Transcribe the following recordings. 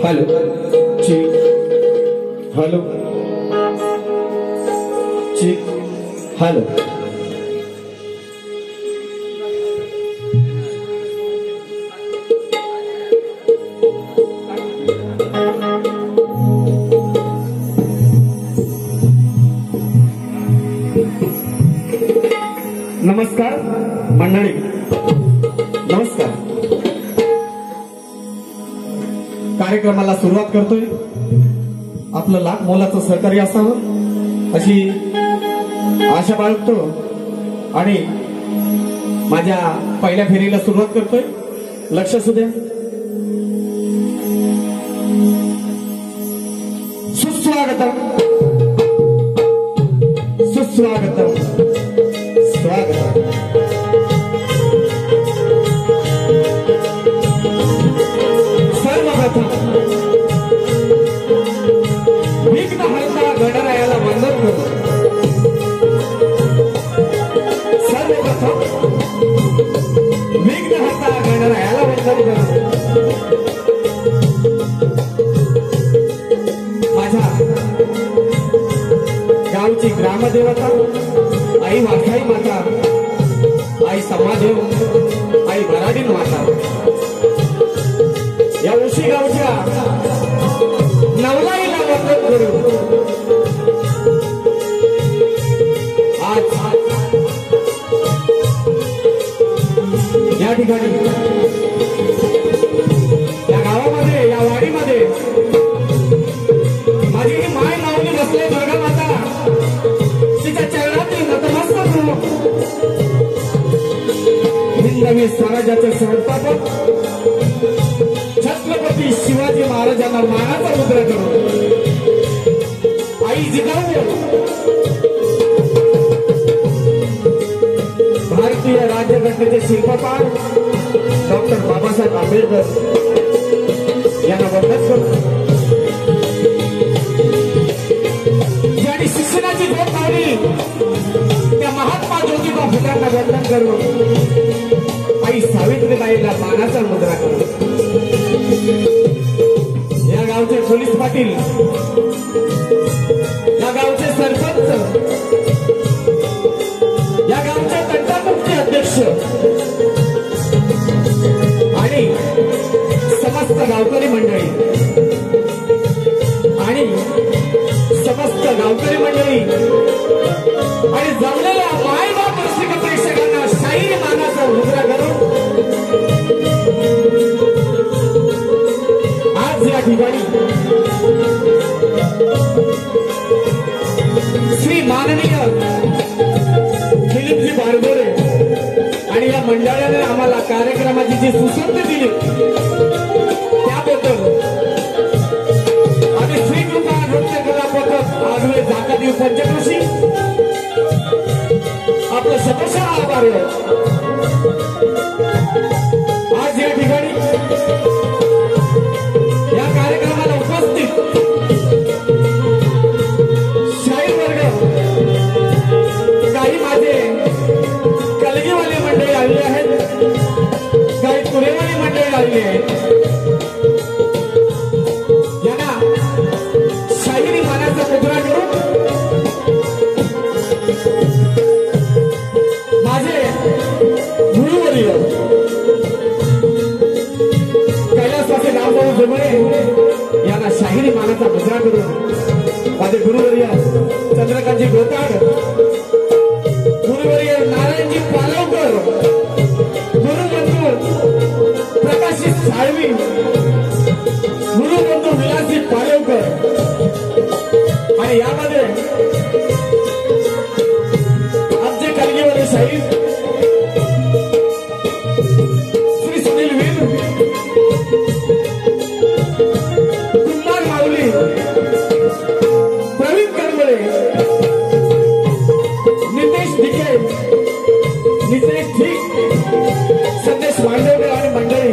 Hello चीक, hello चीक, hello. नमस्कार मंडळी, नमस्कार। कार्यक्रमाला सुरुवात करतोय। आपलं लाख मोलाचं सहकार्य असावं अशी आशा बाळगतो आणि माझ्या पहिल्या फेरीला सुरुवात करतोय। लक्ष असू द्या। सुस्वागतम सुस्वागतम स्वागतम। सर्वप्रथम विघ्नहर्ता गणरायाला वंदन करू। सर्वप्रथम विघ्नहर्ता गणरायाला वंदन करू। माझ्या गावची ग्रामदेवता आई वाघाई माता, आई समादेव, आई भराडीन माता, या उशी गावच्या नवलाईला वंदन करू। आज या ठिकाणी या गावामध्ये या वाडीमध्ये माझी ही माय माऊली बसले दुर्गा माता, तिच्या चरणातील नतमस्तक होऊन हिंदवी स्वराज्याचे संस्थापक छत्रपती शिवाजी महाराजांना मानाचा मुद्रा करू। आई जिजाऊ भारतीय राज्यघटनेचे शिल्पकार डॉक्टर बाबासाहेब आंबेडकर यांना वंदन करू। ज्यांनी शिक्षणाची झोप लावली त्या महात्मा ज्योतिबा फुलेंना वंदन करू। आई सावित्रीबाईला मानाचा मुद्रा करू। या गावचे पोलीस पाटील, या गावचे सरपंच, या गावचे तंटामुक्ती अध्यक्ष आणि समस्त गावकरी मंडळी आणि समस्त गावकरी मंडळी आणि जमलेल्या मायबाप रसिक प्रेक्षकांना शाहीर मानाचा मुद्रा करून आज या ठिकाणी श्री माननीय दिलीपजी बारगोरे आणि या मंडळाने आम्हाला कार्यक्रमाची जी सुसंधी दिली त्याबद्दल आम्ही श्री कृपा नृत्य कला पथक आगळे जाकादेव पंचकृषी आपलं शतशः आभार आहे। आज या ठिकाणी या कार्यक्रमाला उपस्थित शाहीर वर्ग, काही माझे कलगीवाले मंडळी आलेले आहेत, काही तुरेवाली मंडळी आलेली आहेत, यांना शाहिरी मानाचा मुद्रा करून माझे गुरुवर्य कैलासवासी रामभाऊ जोमळे यांना शाहिरी मानाचा मुद्रा करून माझे गुरुवर्य चंद्रकांतजी गोताड, गुरुवर्य नारायणजी पालवकर, गुरुबंधू प्रकाशित साळवी, गुरुबंधू विलासजी पालवकर आणि यामध्ये आमचे कलगीवाले शाहीर श्री सुनील वीर, कुमार माऊली, प्रवीण करमळे, नितेश ढिके, नितेश ठीक, संदेश मांडवकर आणि मंडळी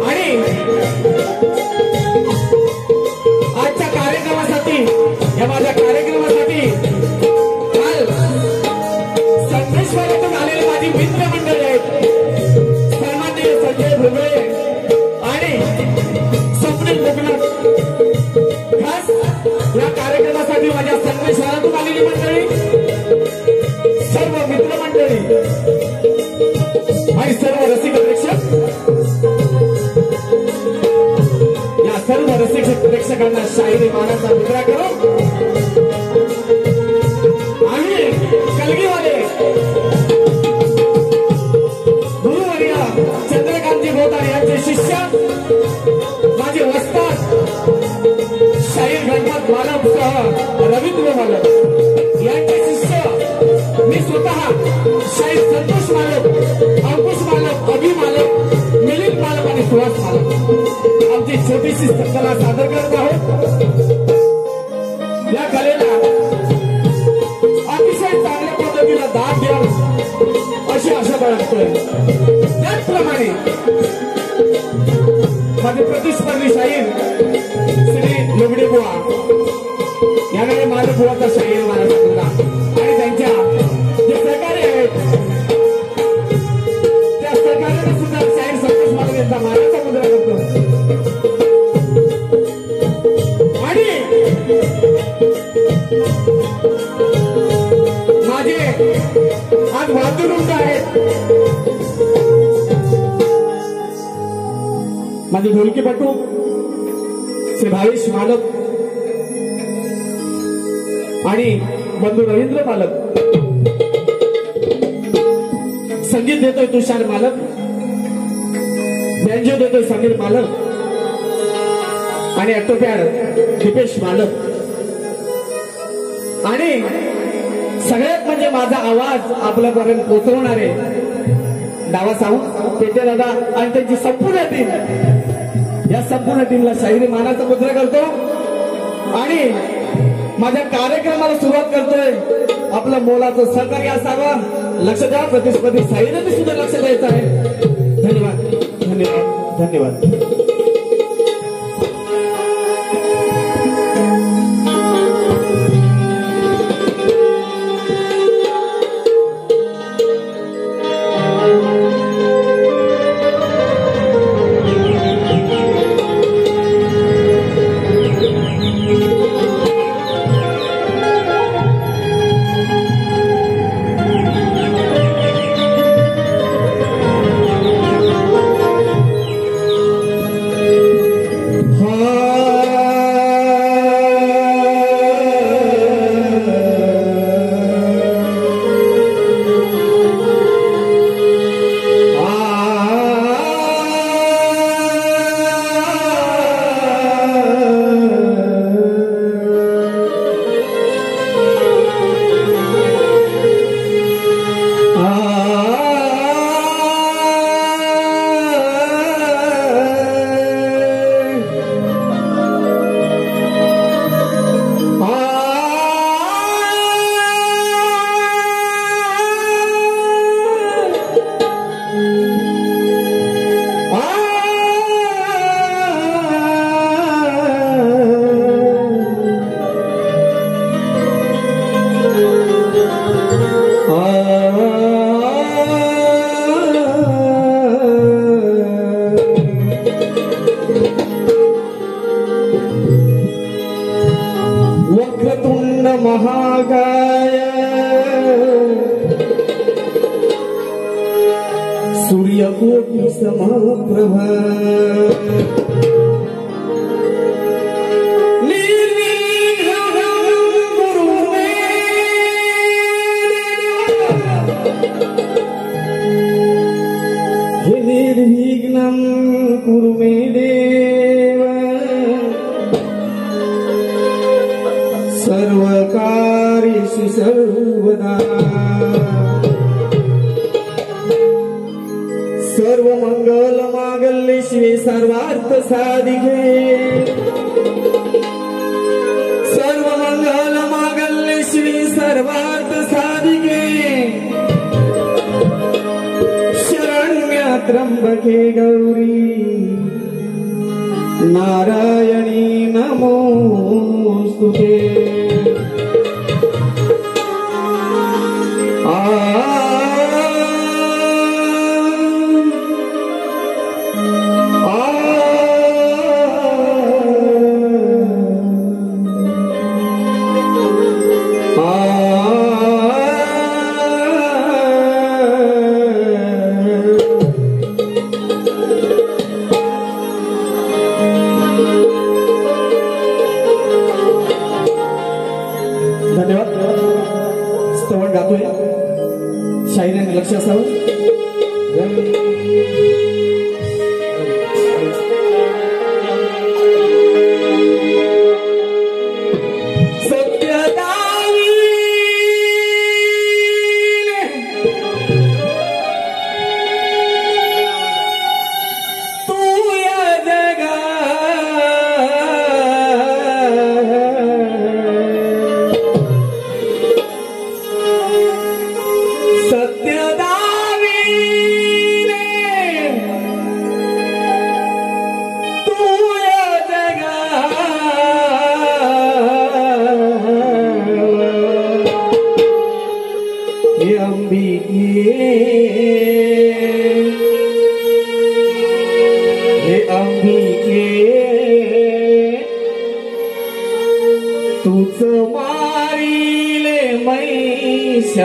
आणि आजच्या कार्यक्रमासाठी, या माझ्या कार्यक्रमासाठी काल संदेशवाड्यातून आलेले माझी मित्र मंडळी आहेत, सन्माननीय संजय भुमरे आणि स्वप्नील कोकणात, खास या कार्यक्रमासाठी माझ्या संदेश शहरातून आलेली मंडळी, सर्व मित्र मंडळी आणि सर्व रसिक प्रेक्षक, या सर्व रसिक प्रेक्षकांना शाहिरी मानाचा मुद्रा करू आम्ही कलगीवाले गुरुवर्य चंद्रकांतजी गोताड यांचे शिष्य, माझे वस्ताद शाहीर गणपत मालकसह रवींद्र मालक यांचे शिष्य मी स्वतः शाहीर संतोष मालक, अंकुश मालक, अभि मालक, मिलिंद मालक आणि सुहास मालक, आमची छोटीशी कला सादर करत आहोत। या कलेला अतिशय चांगल्या पद्धतीने दाद द्याल अशी आशा बाळगतोय। त्याचप्रमाणे माझे प्रतिस्पर्धी शाहीर श्री लुगडे बुवा याने माझ्या बुवाचा शाहीर मला सांगितला आणि त्यांच्या जे सहकारी आहेत त्या सहकार्याने सुद्धा शाहीर संतोष मालक यांचा मानाचा मुद्रा करतो। आणि माझे आज वादुरुंग आहेत माझे ढोलकीपटू श्री भावेश मालक आणि बंधू रवींद्र मालक, संगीत देतोय तुषार मालक, बँजो देतोय समीर मालक आणि ऑक्टोपॅड दीपेश मालक आणि सगळ्यात म्हणजे माझा आवाज आपल्यापर्यंत पोहोचवणारे डावा साऊंड पेटे दादा आणि त्यांची संपूर्ण टीम, या संपूर्ण टीमला शाहिरी मानाचा मुद्रा करतो आणि माझ्या कार्यक्रमाला सुरुवात करतोय। आपलं मोलाचं सहकार्य असावं, लक्ष द्या। प्रतिस्पर्धी साहित्याने सुद्धा लक्ष द्यायचं आहे। धन्यवाद धन्यवाद धन्यवाद। वक्रतुंड महाकाय सूर्यकोटि समप्रभ निर्विघ्नं कुरु मे देव सर्वकार्येषु सर्वदा सर्वमंगलमांगल्ये शिवे सर्वार्थ साधिके सर्वमंगलमांगल्ये शिवे सर्वार्थ साधिके त्र्यंबके गौरी नारायणी नमोस्तुते। तूच मारिले महिषासुराला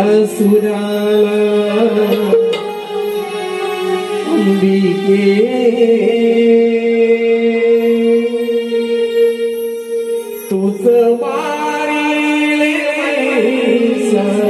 अंबिके तूच मारिले महिषासुराला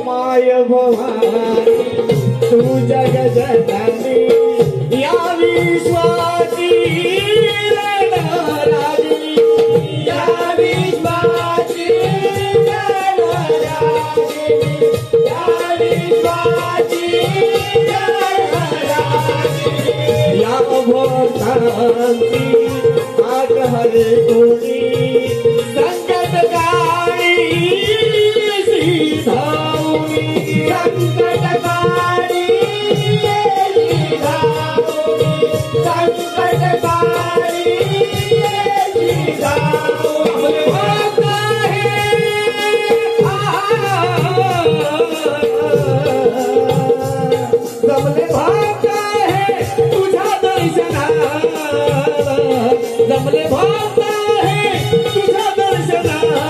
माय भवानी तू जग जननी या विश्वाची रणरागिणी या विश्वाची रणरागिणी या विश्वाची रणरागिणी या भक्तांची आग हरे कोणी संकट काळी सीताऊनी संकट काळी सीताऊनी संकट काळी सीताऊनी जमले भाग आहे तुझ्या दर्शनाला जमले भाग आहे तुझ्या दर्शनाला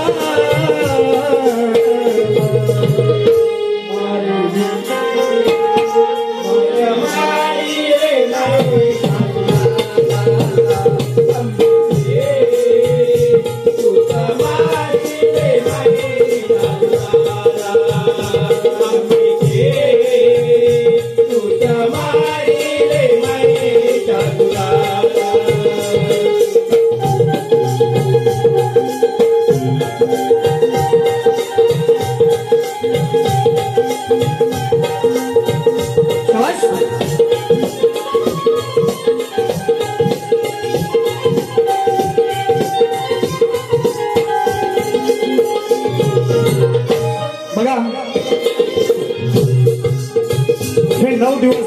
बघा हे 9 दिवस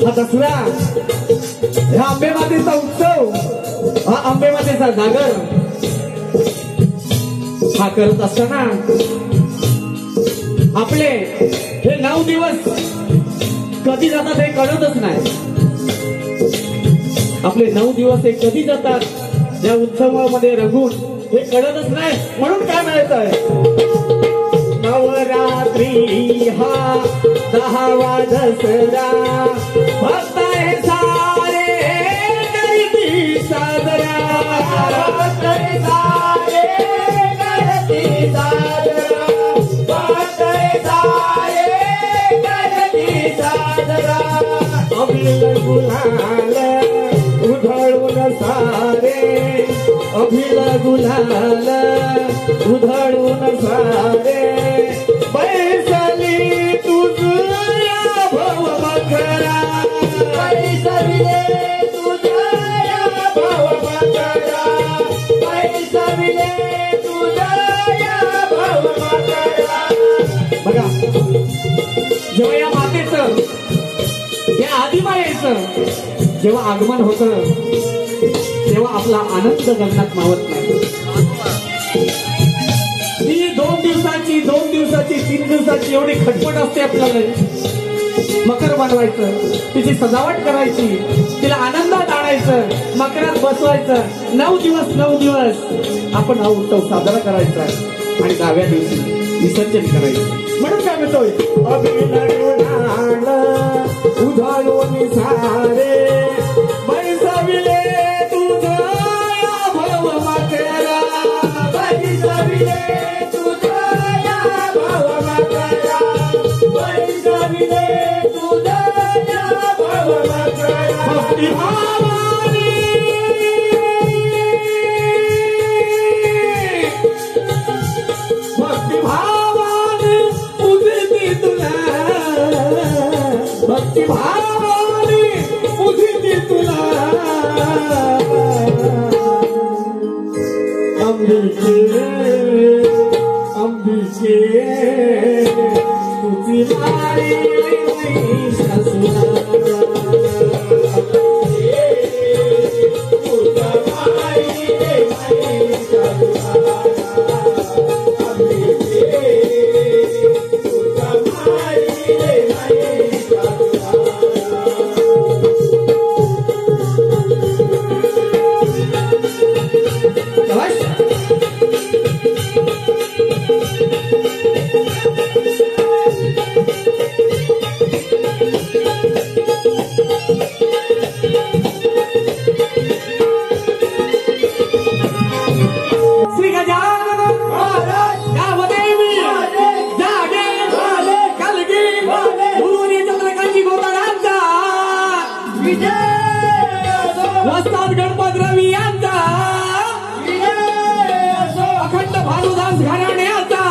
हा दसरा हा आंबेमातेचा उत्सव हा आंबेमातेचा जागर हा करत असताना आपले हे 9 दिवस कधी जातात हे कळतच नाही आपले 9 दिवस हे कधी जातात या उत्सवामध्ये रंगून हे कळतच नाही म्हणून काय म्हणायचंय नवरात्री हा 10वा दसरा भक्त हे सारे करती साजरा भक्त हे सारे करती साजरा भक्त हे सारे करती साजरा अभिल गुलाल उधळून सारे अभिल गुलाल उधळून सारे बैसली तुझ्या भव मकरा बैसविले तुझ्या भव मकरा बैसविले तुझ्या भव मकरा बघा जेव्हा या मातेचं या आदिमायेचं जेव्हा आगमन होतं तेव्हा आपला आनंद गगनात मावत नाही. ती 2 दिवसाची 3 दिवसाची एवढी खटपट असते आपल्याला. मकर बनवायचं, तिची सजावट करायची, तिला आनंदात आणायचं, मकरात बसवायचं. 9 दिवस आपण हा उत्सव साजरा करायचा आणि 10व्या दिवशी विसर्जन करायचं. म्हणून काय म्हणतोय, उधाळून सारे बैसविले तुझा भाव मातेरा, बैसविले तुझा भाव मातेरा, बैसविले तुझा भाव मातेरा. भक्तिभावाने भक्तिभावाने उदिती तुला, भक्तिभावाने उदिती तुला. अंबिके अंबिके तुझी मारी वस्ताद गणपतराव यांचा, अखंड भानुदास घराण्याचा.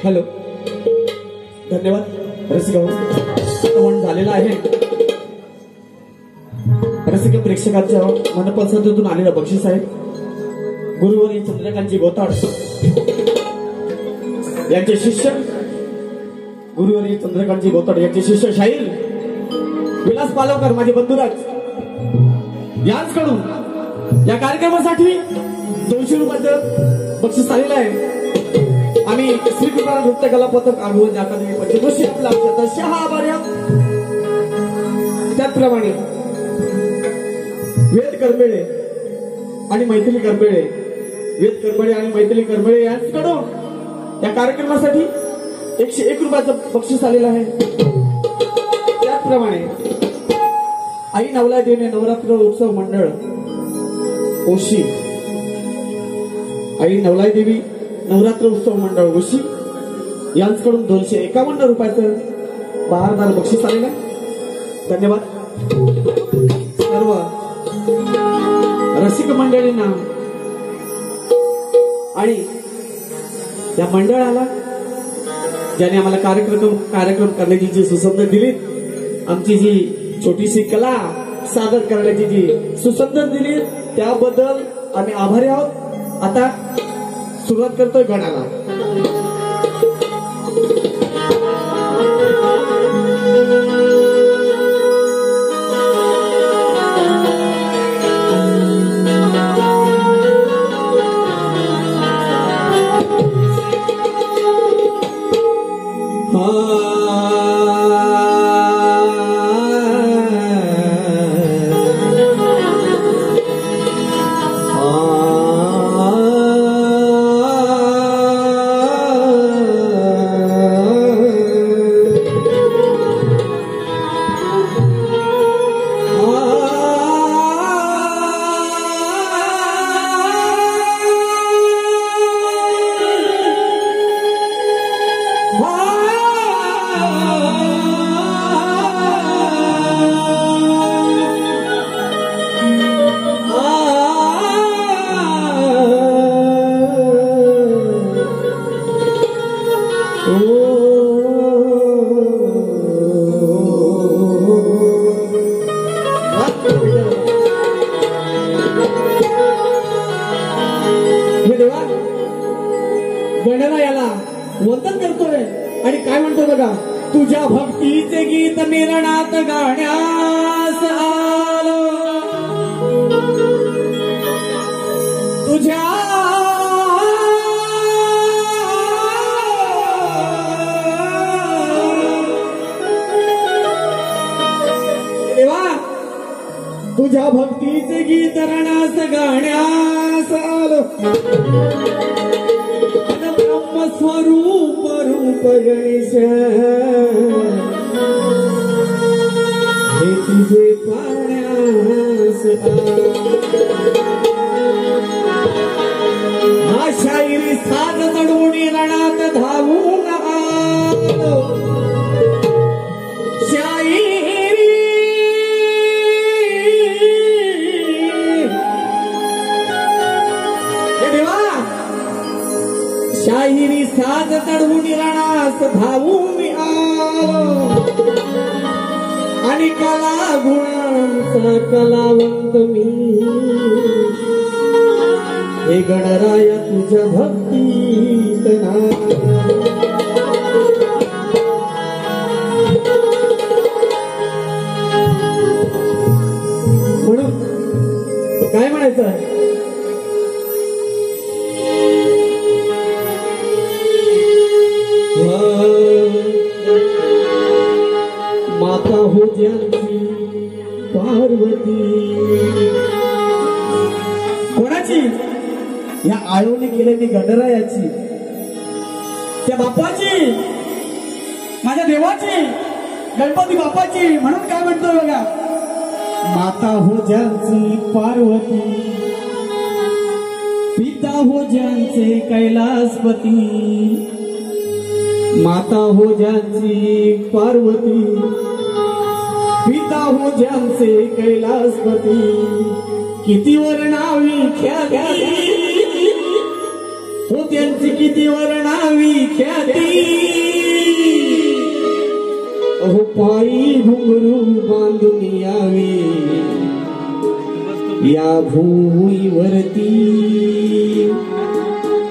हॅलो, धन्यवाद रसिक झालेला आहे. रसिक प्रेक्षकांच्या मनपसंतीतून आलेला बक्षीस आहे. गुरुवारी चंद्रकांतजी गोताड यांचे शिष्य, गुरुवारी चंद्रकांतजी गोताड यांचे शिष्य शाहीर विलास पालवकर माझे बंधुराज यांच्याकडून या कार्यक्रमासाठी 200 रुपयाचं बक्षीस आलेलं आहे. आम्ही श्रीकृष्ण नृत्य कला पथक आगवण अकादमी पंचक्रोशी आपला तसे हा आभार. त्याचप्रमाणे वेद करमेळे आणि मैथिली करमेळे, वेद करमेळे आणि मैथिली करमेळे यांच्याकडून या कार्यक्रमासाठी 101 रुपयाचं बक्षीस आलेलं आहे. त्याचप्रमाणे आई नवला देवी नवरात्र उत्सव मंडळ ओशी, आई नवलाई देवी नवरात्र उत्सव मंडळ ओशी यांच्याकडून 251 रुपयाचं बहारदार बक्षीस आलेलं आहे. धन्यवाद. सर्व रसिक मंडळींना आणि या मंडळाला ज्याने आम्हाला कार्यक्रम करण्याची जी सुसंधी दिली, आमची जी छोटीशी कला सादर करण्याची जी सुसंधी दिली, त्याबद्दल आम्ही आभारी आहोत. आता सुरुवात करतोय गणाला. गणाला याला वंदन करतोय आणि काय म्हणतोय बघा. तुझ्या भक्तीचे गीत मिरणात गाण्यास आलो, तुझ्या देवा, तुझ्या भक्तीचे गीत रणास गाण्यास आलो. स्वरूप रूप गणेश हे तुझे पाण्यास हा शाहिरी साज चढवून रणात धावून आलो. शाहिरी देवा, शाहिरी साज चढवून रणास धावून आलो आणि कला गुणांचा कलावंत मी. हे गणराय तुझ्या भक्तीत म्हणून काय म्हणायचं आहे. माता हो ज्यांची पार्वती, कोणाची? या आळवणी केलेली गणरायाची, त्या बाप्पाची, माझ्या देवाची, गणपती बाप्पाची. म्हणून काय म्हणतोय बघा. माता हो ज्यांची पार्वती, पिता हो ज्यांचे कैलासपती. माता हो ज्यांची पार्वती, पिता हो ज्यांचे कैलासपती. किती वर्णावी ख्याती हो त्यांची, किती वर्णावी ख्याती. घुंगरू बांधून यावे या भूमीवरती,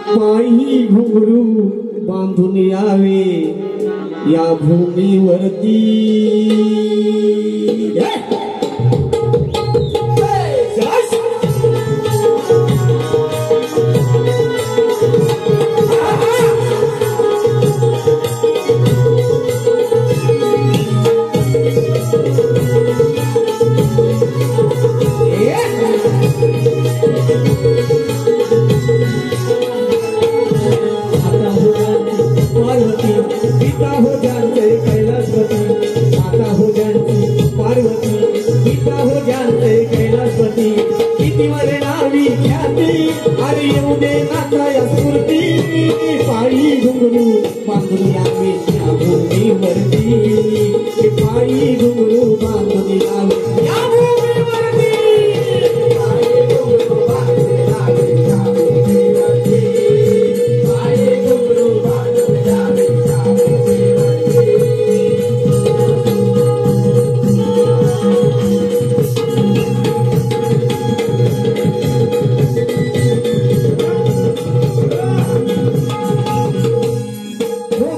पायी घुंगरू बांधून यावे या भूमीवरती. पिता हो जानते कैलाशपति, माता हो जानती पार्वती, पिता हो जानते कैलाशपती. किती वर्णावी ख्याती अरे येऊ दे नाता या स्फूर्ती, पायी घुंगरू बांधून यावे या भूमीवरती, पायी घुंगरू बांधून यावे या भूमीवरती, पायी घुंगरू बांधून यावे या भूमीवरती, पायी घुंगरू बांधून यावे या भूमीवरती.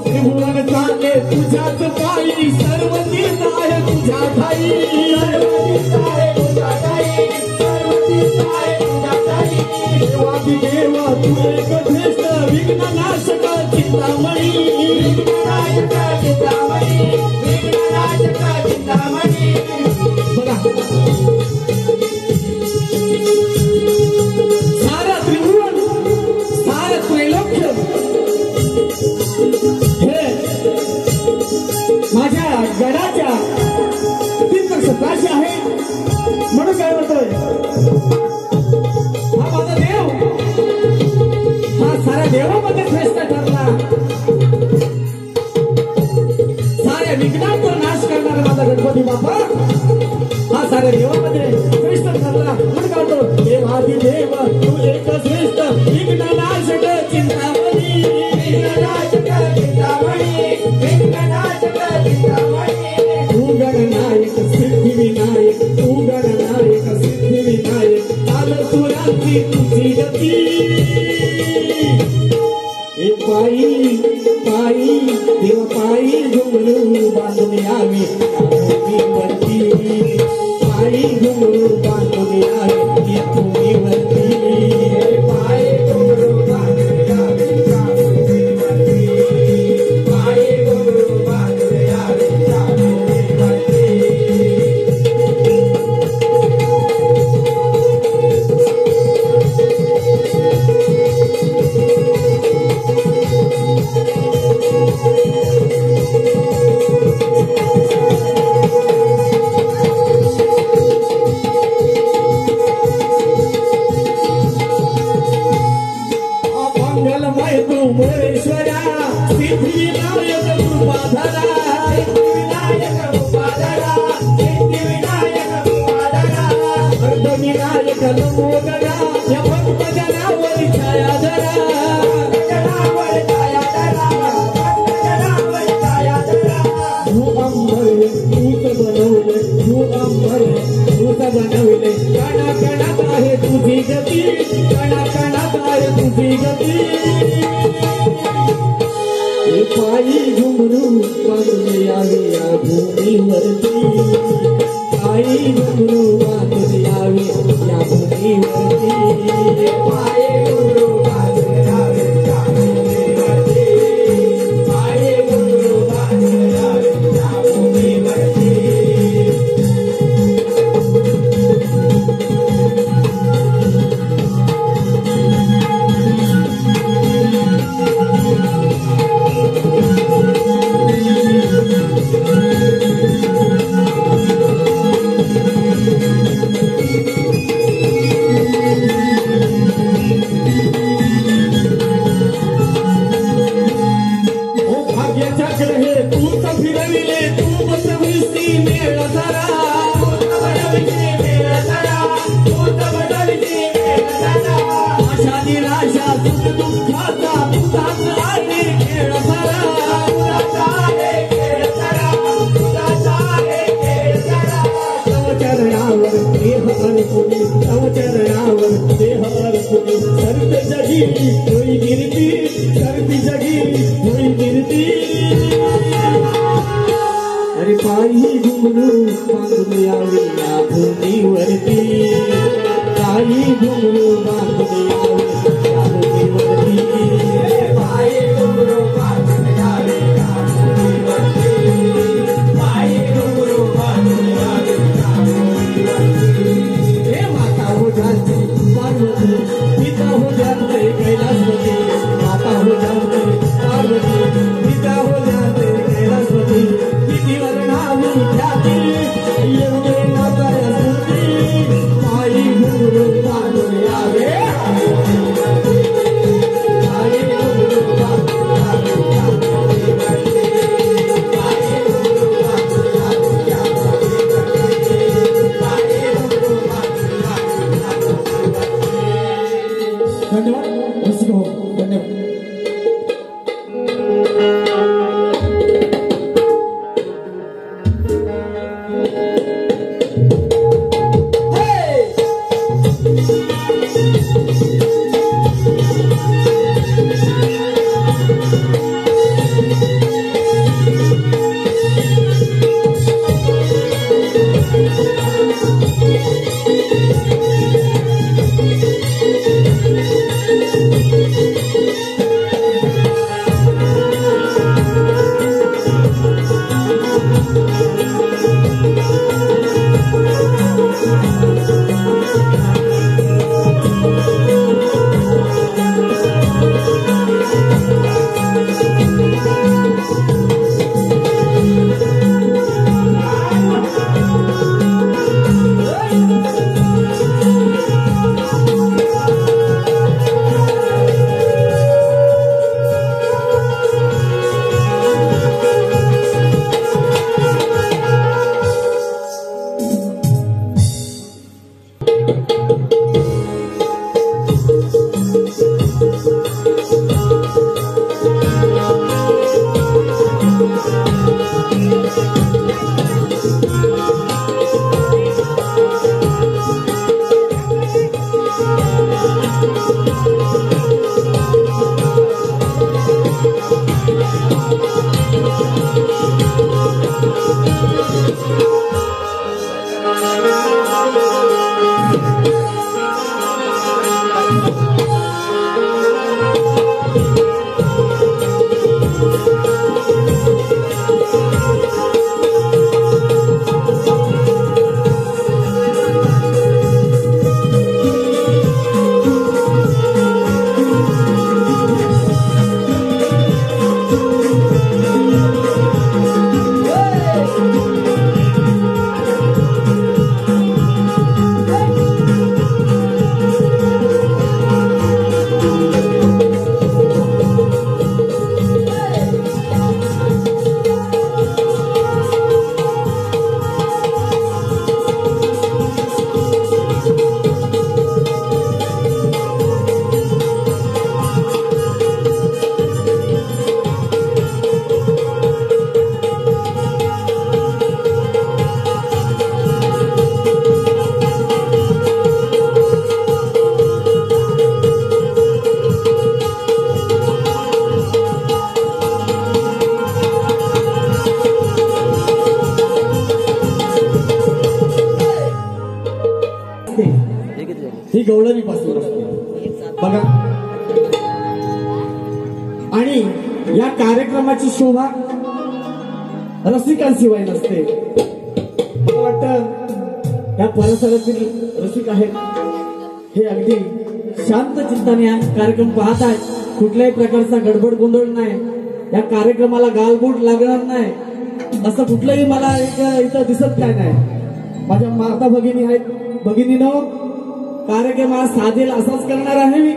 त्रिभुवन चांगले तुझ्याच पायी, सर्व तीर्थ आहे तुझ्या ठाई, सर्व तीर्थ आहे तुझ्या ठाई, सर्व तीर्थ आहे तुझ्या ठाई. देवा तू एक श्रेष्ठ विघ्ननाशक चिंतामणी, विघ्ननाशक चिंतामणी, विघ्ननाशक चिंतामणी. बघा सारा त्रिभुवन सारा त्रैलोक्य हे माझ्या गडाच्या तीर्थक्षेत्राशी आहे. म्हणून काय म्हणतोय हा माझा देव, हा साऱ्या देवामध्ये श्रेष्ठ ठरला, साऱ्या विघ्नांचा नाश करणारा माझा गणपती बाप्पा हा साऱ्या देवामध्ये श्रेष्ठ ठरला. म्हणून काय म्हणतो देवादिदेव तू एक श्रेष्ठ विघ्ननाशक चिंतामणी, विघ्ननाशक चिंतामणी, विघ्ननाशक चिंतामणी. तू गणनायक सिद्धिविनायक, तू गणनायक सिद्धिविनायक, काल तुरांची तुझी गती. हे पायी पायी देव पायी घुंगरू बांधून यावे या भूमीवरती, पायी घुंगरू बांधून यावे या भूमीवरती, पायी घुंगरू बांधून यावे या भूमीवरती, पायी घुंगरू बांधून यावे या भूमीवरती. मंगलमय तू मोरेश्वरा, सिद्धिविनायक कृपाधरा, सिद्धिविनायक कृपाधरा, सिद्धिविनायक कृपाधरा. अर्धविनायक लंबोदरा या भक्तजनावर छायाधरा, भक्तजनावर छायाधरा, भक्तजनावर छायाधरा. तू अंबर तूच बनवले, तू अंबर तूच बनवले, कणाकणात आहे तुझी गती, कणाकणात आहे तुझी गती. पायी घुंगरू बांधून यावे या भूमीवरती, पायी घुंगरू बांधून यावे या भूमीवरती, पायी घुंगरू बांधून यावे या भूमीवरती, पायी घुंगरू बांधून यावे या भूमीवरती. काही घुंगरू बांधून यावी या भूमीवरती, काही घुंगरू बांधून यावी या भूमीवरती, काही घुंगरू बांधून यावी या भूमीवरती, काही घुंगरू बांधून यावी या भूमीवरती. हे माता हो जानते पार्वती, पिता हो जानते कैलासपती, माता हो जानते पार्वती, पिता हो जानते कैलासपती, किती वर्णावी ख्याती एवढे नाताया सुरती, काही घुंगरू बांधून यावे, काही घुंगरू बांधून यावे या भूमीवरती, काही घुंगरू बांधून यावे या भूमीवरती, काही घुंगरू बांधून यावे या भूमीवरती. धन्यवाद रसिक हो, धन्यवाद. ही गवळणी पासून असते बघा. आणि या कार्यक्रमाची शोभा रसिकांशिवाय नसते. मला वाटतं या परिसरातील रसिक आहेत हे अगदी शांत चित्ताने हा कार्यक्रम पाहत आहेत. कुठल्याही प्रकारचा गडबड गोंधळ नाही. या कार्यक्रमाला गालबोट लागणार नाही असं कुठलंही मला इथं दिसत काय नाही. माझ्या माता भगिनी आहेत. भगिनीनं कार्यक्रम हा साधेल असाच करणार आहे मी.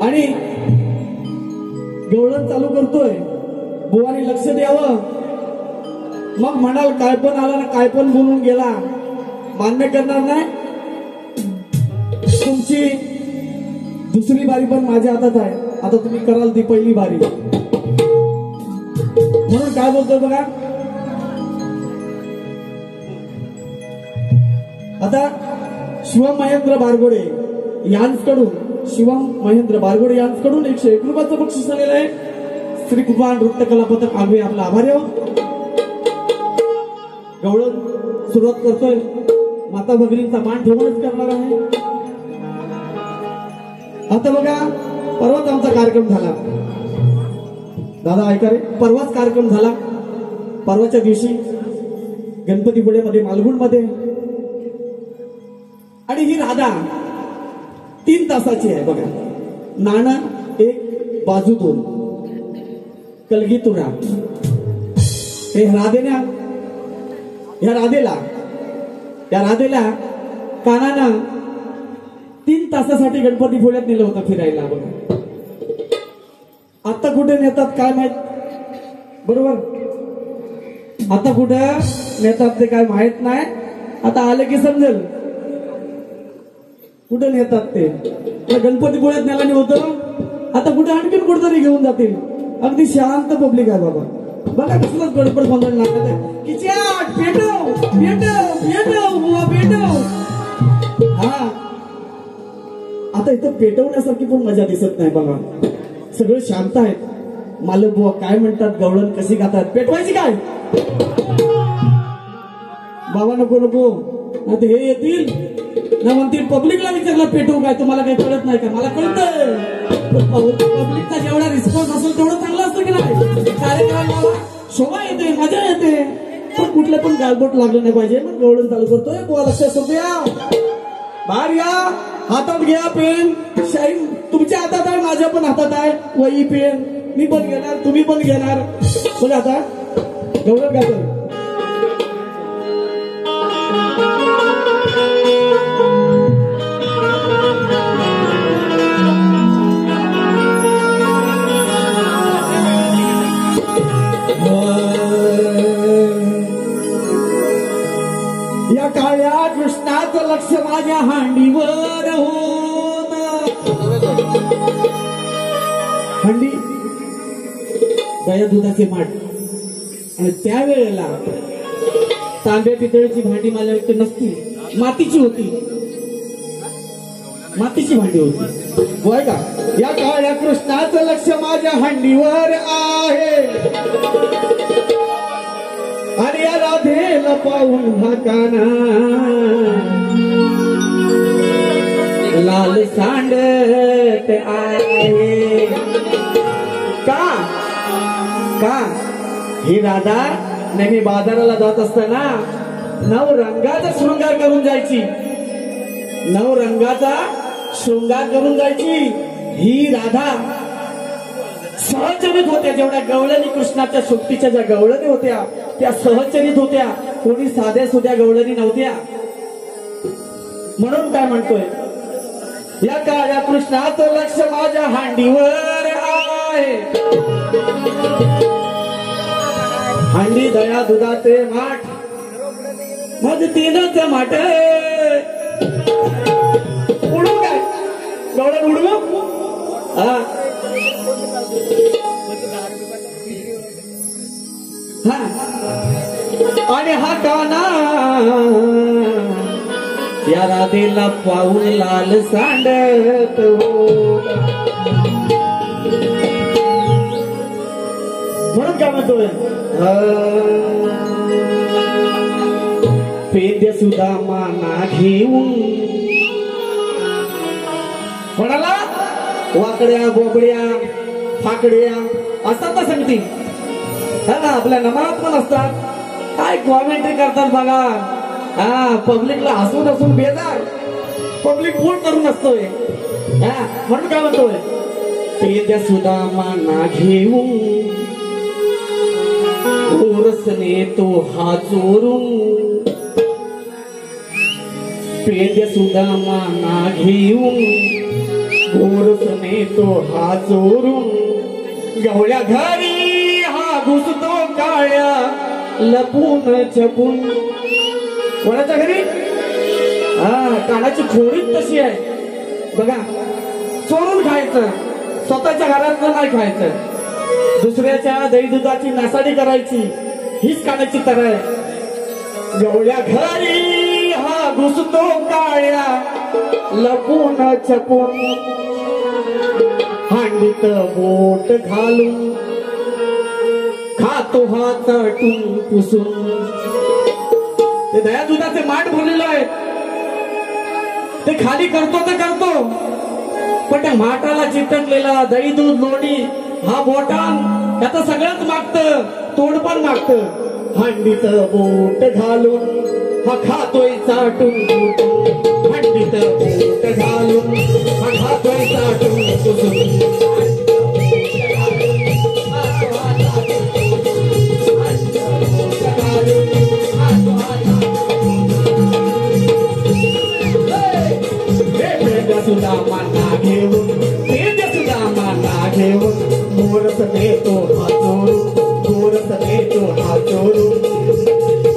आणि गवळण चालू करतोय. बुवानी लक्ष द्यावं. मग म्हणाल काय पण आला ना काय पण बोलून गेला. मान्य करणार नाही. तुमची दुसरी बारी पण माझ्या हातात आहे. आता तुम्ही कराल ती पहिली बारी. म्हणून काय बोलतोय बघा. आता शिवम महेंद्र बारगोडे यांकडून 101 रुपयाचं बक्षीस आलेलं आहे. श्री कृपा नृत्य कला पथक आम्ही आपला आभारी आहोत. गवळण सुरुवात करतोय. माता भगिनींचा मान ठेवूनच करणार आहे. आता बघा, परवाच आमचा कार्यक्रम झाला. दादा ऐका रे, परवाच कार्यक्रम झाला. परवाच्या दिवशी गणपतीपुळेमध्ये मालगुणमध्ये, आणि ही राधा 3 तासाची आहे बघा. नाणं 1 बाजू 2, कलगी तुरा. हे या राधेला कानानं 3 तासासाठी गणपतीपुळ्यात नेलं होतं फिरायला बघा. आता कुठे नेतात काय माहित, बरोबर? आता कुठं नेतात ते काय माहित नाही. आता आले की समजेल कुठे नेतात ते. गणपतीपुळ्यात नेला होतं, आता कुठे आणखीन कुठेतरी घेऊन जातील. अगदी शांत पब्लिक आहे बाबा. बघा कसलंच गडबड गोंधळ लागत आहे. किच्याट पेटव पेटव पेटव बुवा पेटव. हा, आता इथं पेटवण्यासारखी पण मजा दिसत नाही बघा. सगळं शांत आहेत. मालक बुवा काय म्हणतात, गवळण कशी गातात, पेटवायची काय? बाबा नको नको, आता हे येतील ना म्हणतील पब्लिकला विचारलं पेटवू काय, तुम्हाला काही कळत नाही का? मला कळतं. पब्लिकचा जेवढा रिस्पॉन्स असेल तेवढं चांगलं असतं की नाही. कार्यक्रमाला शोभा येते, मजा येते, पण कुठलं पण गालबोट लागलं नाही पाहिजे. मग गवळण चालू करतोय. बुवा लक्षात असू द्या. बाहेर या, हातात घ्या पेन, शाईन तुमच्या हातात आहे, माझ्या पण हातात आहे वही पेन. मी पण घेणार, तुम्ही पण घेणार. बघा आता गवळण गातो. या काळ्या कृष्णाचं लक्ष माझ्या हांडीवर होत. हंडी दया दुधाचे माठ, आणि त्यावेळेला तांबे पितळेची भांडी माझ्याकडे नसती, मातीची होती. मातीची भांडी होती. होय का? या काळ्या कृष्णाचं लक्ष माझ्या हांडीवर आहे, आणि या राधेला पाहून हा काना लाल सांडत आहे. का का ही राधा नेहमी बाजाराला जात असताना नवरंगाचा शृंगार करून जायची. नवरंगाचा शृंगार करून जायची. ही राधा सहचरित होत्या. जेवढ्या गवळणी कृष्णाच्या सोबतीच्या ज्या गवळणी होत्या त्या सहचरित होत्या. कोणी साध्या सुध्या गवळणी नव्हत्या. म्हणून काय म्हणतोय, या काळ्या कृष्णाचं लक्ष माझ्या हांडीवर आहे, हांडी दया दुधाचे माठ, मग 3च माठ. उडू काय गवळण उडू? हा, आणि हा काना या राधेला पाहून लाल सांडत हो. म्हणून काय म्हणतोय, पेद्य सुद्धा माना घेऊन. कोणाला? वाकड्या बोबड्या फाकड्या असतात ना संगती. आपल्या नमनात पण असतात. काय कॉमेंट्री करतात बघा. हा, पब्लिकला हसून हसून बेजार. पब्लिक मूड करून असतोय. म्हणून काय म्हणतोय, पेद्या सुद्धा माना घेऊन ओरसने तो हा चोरून. पेद्या सुद्धा माना घेऊन ओरसने तो हा चोरून. गवळ्या घरी हा घुसतो काळ्या लपून छपून. कोणाच्या घरी? कानाची खोडीच तशी आहे बघा. चोरून खायचं, स्वतःच्या घरातलं नाही खायचं. दुसऱ्याच्या दही दुधाची नासाडी करायची, हीच कानाची तर आहे. गवळ्या घरी हा घुसतो काळ्या लपून छपून. हांडीत बोट घालून खातो हा चटून पुसून. ते दया दुधाचे माठ भरलेलं आहे ते खाली करतो तर करतो पण त्या माठाला चिकटलेला दही दूध लोणी हा बोटान त्याचं सगळंच मागतं तोड पण मागतं हंडीत बोट घालून हा खातोय चाटून हंडीत बोट घालून हा खातोय चाटून सुद्धा माना घेऊन सुद्धा माना घेऊन गोरस देतो हा चोरून गोरस देतो हा चोरून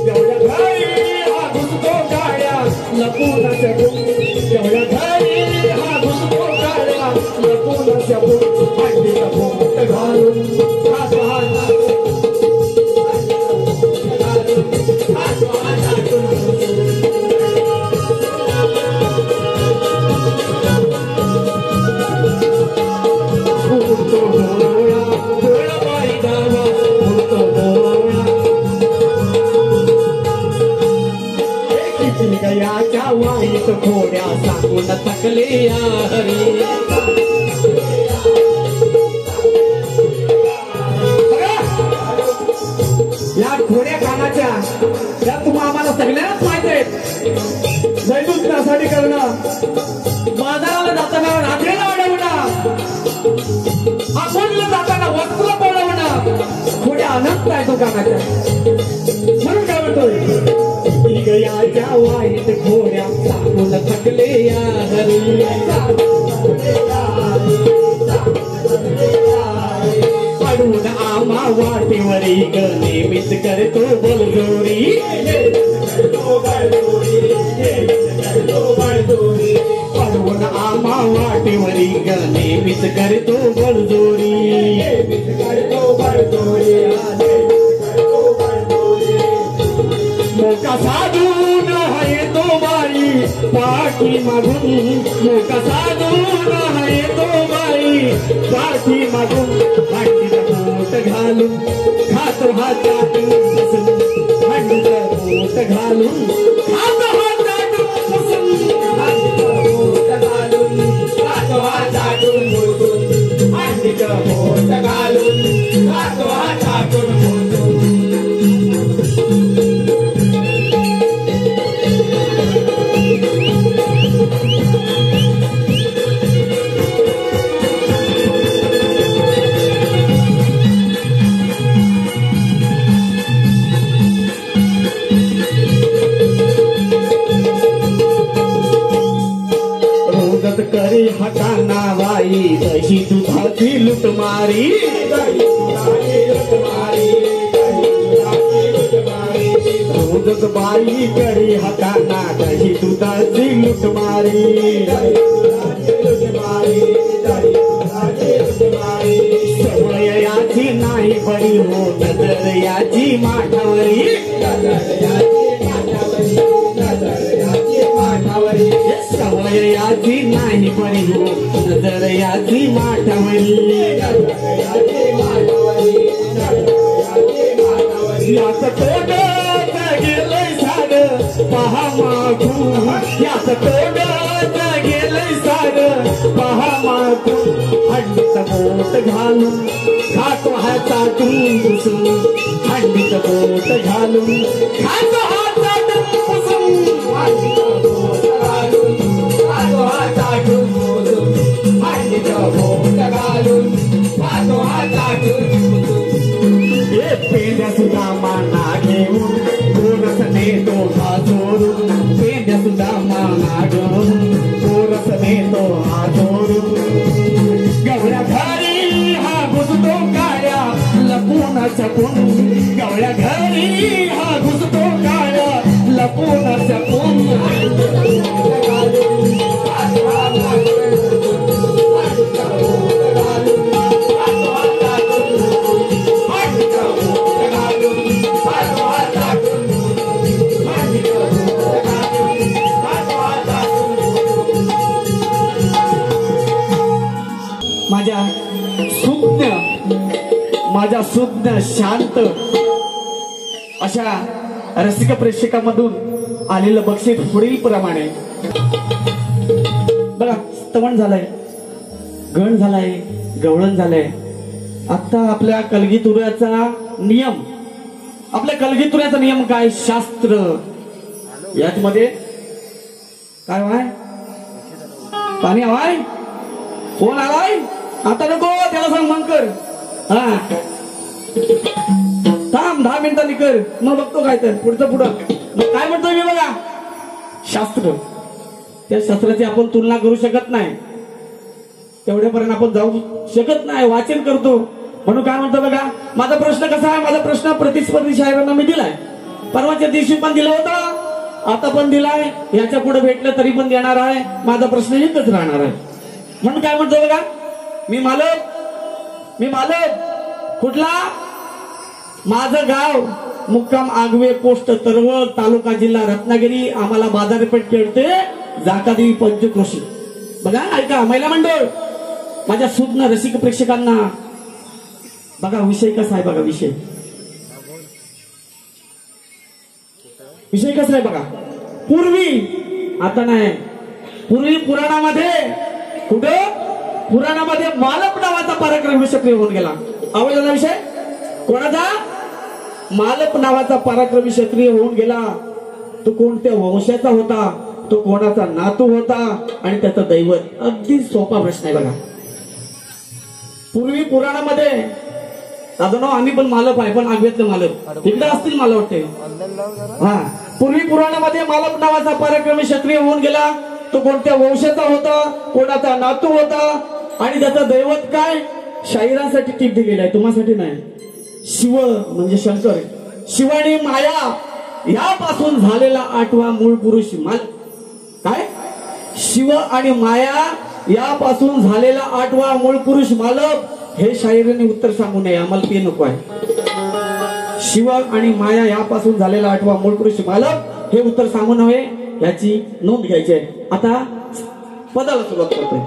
तेवढ्या घरी हा घुसतो गाड्या लपून शकून तेवढ्या घरी हा घुसतो गाड्या लपून शकून हंडीत बोट घालून गयाच्या वाईट घोड्या सांगून थकले हरी या घोड्या कानाच्या त्या तुम्हा आम्हाला सगळ्यांनाच माहित आहेत जैदूत त्यासाठी करणं बाजाराला जाताना रात्रीला अडवणं आखोडला जाताना वस्त्र पळवणं घोड्या अनंत आहे तो कानाच्या म्हणून काय म्हणतोय गयाच्या वाईट घोड्या सांगून थकले या हरी पडून आम्हा वाटेवरी ग नेहमीच करतो बलजोरी पडून आम्हा वाटेवरी ग नेहमीच करतो बलजोरी मोका साधून आहे तो बाई पाठी मागून मोका साधून आहे तो बाई पाठी मागून हंडीत बोट घालून खातो हा चाटून बसून हंडीत बोट घालून खातो हा चाटून बसून हंडीत बोट घालून खातो हा चाटून बसून हंडीत बोट घालून खातो हा चाटून बसून करे हटाना बाई दही दुधाची लुटमारी रोजक बाई करे हटाना दही दुधाची लुटमारी सवय याची नाही बरी हो नजर याची माठावरी सवय याची नाही बरी हो नजर याची माठावरी याच तोंडात गेलंय साड पहा मागून याच तोंडात गेलंय साड पहा मागून हंडीत बोट घालून खातो हा चाटून बसून हंडीत बोट घालून खातो हा चाटून बसून हंडीत बोट घालून खातो हा चाटून बसून हंडीत बोट घालून खातो हा चाटून पेंड्या सुद्धा माना घेऊन गोरस नेतो हा चोरून पेंड्या सुद्धा माना घेऊन गोरस नेतो हा चोरून गवळ्या घरी हा घुसतो काळ्या लपून छपून गवळ्या घरी हा घुसतो काळ्या लपून छपून माझ्या सुज्ञ शांत अशा रसिक प्रेक्षकामधून आलेलं बक्षीस पुढील प्रमाणे. बघा, स्तवन झालंय, गण झालाय, गवळण झालंय. आता आपल्या कलगीतुऱ्याचा नियम, आपल्या कलगीतुऱ्याचा नियम काय? शास्त्र. याचमध्ये काय व्हाय? पाणी हवाय? कोण आलाय? आता नको, त्याला सांग मग कर. हा, थांब 10 मिनिटांनी कर, मग बघतो काय तर पुढचं पुढं. मग काय म्हणतोय मी बघा, शास्त्र. त्या शास्त्राची आपण तुलना करू शकत नाही, तेवढ्यापर्यंत आपण जाऊ शकत नाही. वाचन करतो म्हणून काय म्हणतो बघा, माझा प्रश्न कसा आहे? माझा प्रश्न प्रतिस्पर्धी शायरांना मी दिलाय. परवाच्या दिवशी पण दिला होता, आता पण दिलाय, याच्या पुढे भेटलं तरी पण देणार आहे. माझा प्रश्न एकच राहणार आहे. म्हणून काय म्हणतो बघा, मी मालक कुठला? माझं गाव मुक्काम आगवे, पोस्ट तरवळ, तालुका जिल्हा रत्नागिरी. आम्हाला बाजारपेठ खेळते जाकादेवी पंचक्रोशी. बघा, ऐका महिला मंडळ, माझ्या सुज्ञ रसिक प्रेक्षकांना बघा विषय कसा आहे. बघा विषय कसा आहे बघा. पूर्वी, आता नाही, पूर्वी पुराणामध्ये, कुठं? पुराणामध्ये मालप नावाचा पराक्रमी सक्रिय होऊन गेला. आवडला विषय कोणाचा? मालप नावाचा पराक्रमी सक्रिय होऊन गेला. तो कोणत्या वंशाचा होता? तो कोणाचा नातू होता? आणि त्याचं दैवत? अगदी सोपा प्रश्न आहे बघा. पूर्वी पुराणामध्ये, दादा आम्ही पण मालप आहे, पण आगवेतले मालप तिकडे असतील मला वाटते. हा, पूर्वी पुराणामध्ये मालप नावाचा पराक्रमी सक्रिय होऊन गेला. तो कोणत्या वंशाचा होता? कोणाचा नातू होता? आणि त्याचं दैवत काय? शाहिरांसाठी टीप दिलेला आहे, तुम्हासाठी नाही. शिव म्हणजे शंकर, शिव आणि माया यापासून झालेला 8वा मूळ पुरुष काय? शिव आणि माया यापासून झालेला 8वा मूळ पुरुष मालप. हे शाहिरांनी उत्तर सांगू नये, आम्हाला ते नको आहे. शिव आणि माया यापासून झालेला 8वा मूळ पुरुष मालप हे उत्तर सांगू नये, याची नोंद घ्यायची आहे. आता पदाला सुरुवात करतोय.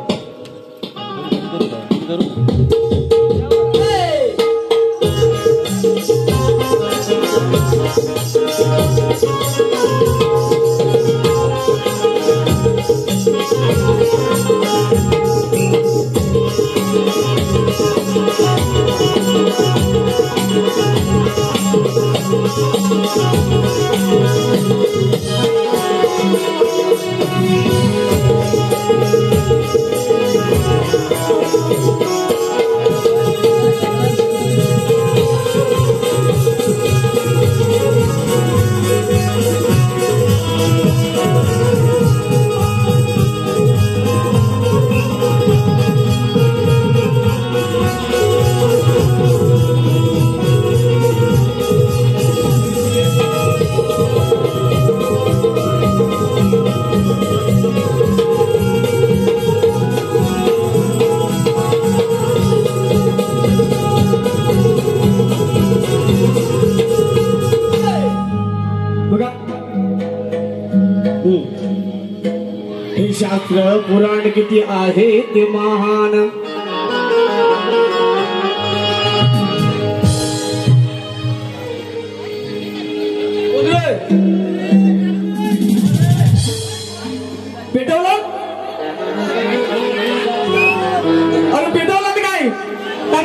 हे शास्त्र पुराण किती आहे ते महान. पेटवलं? अरे पेटवलं काय?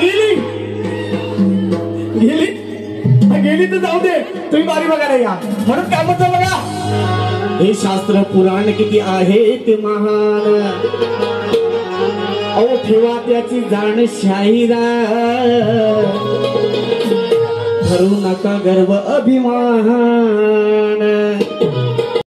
गेली गेली गेली तर जाऊ दे, तुम्ही बारी बघायला या. म्हणून काय म्हणतो बघा, हे शास्त्र पुराण किती आहे ते महान. अहो ठेवा त्याची जाण शाहिरा, धरू नका गर्व अभिमान.